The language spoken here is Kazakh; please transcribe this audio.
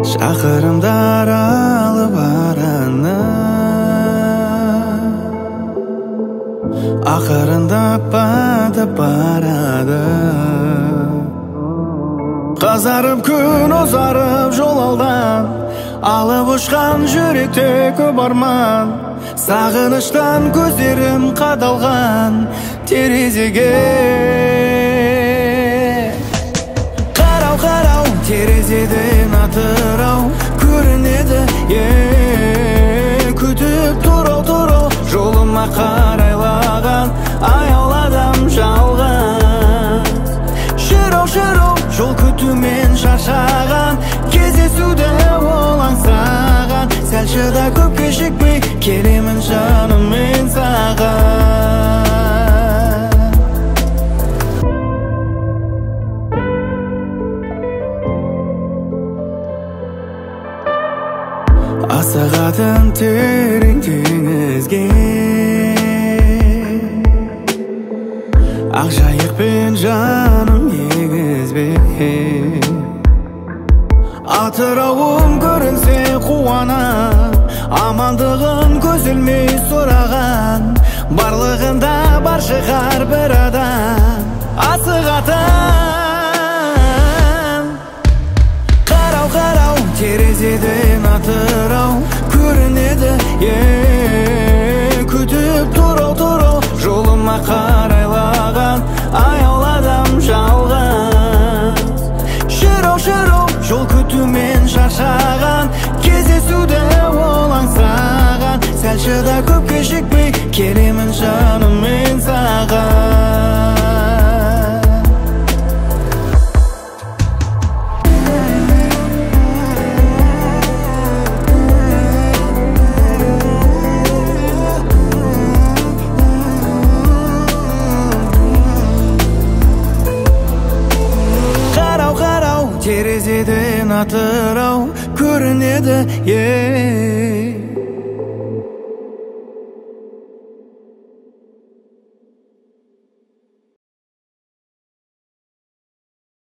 Шақырымдар алып араны, ақырындап батып барады. Қызарып күн ұзарып жол алдан, алып ұшқан жүректе көп арман. Сағыныштан көздерім қадалған терезеге. Қарау, терезеден атырау көрінеді. Күтіп тұрау, жолыма қарайлаған аяладам жалғыз. Жүрау, жол күтумен шаршаған, кездесуді ол аңсаған. Сәл шыда, көп кешікпей келемін жаныммен саған. Асығатын терең теңізге, ақ жайықпен жаным егізбе. Атырауым көрінсе қуана, амандығын көз ілмей сұраған. Барлығында бар шығар бір адам асығатын. Қарау, терезеден атырау көрінеді. Күтіп тұрау, жолыма қарайлаған аяладам жалғыз. Жүрау, жол күтумен шаршаған, кездесуді ол аңсаған. Сәл шыда, көп кешікпей келемін жаныммен саған. Терезеден атырау көрінеді.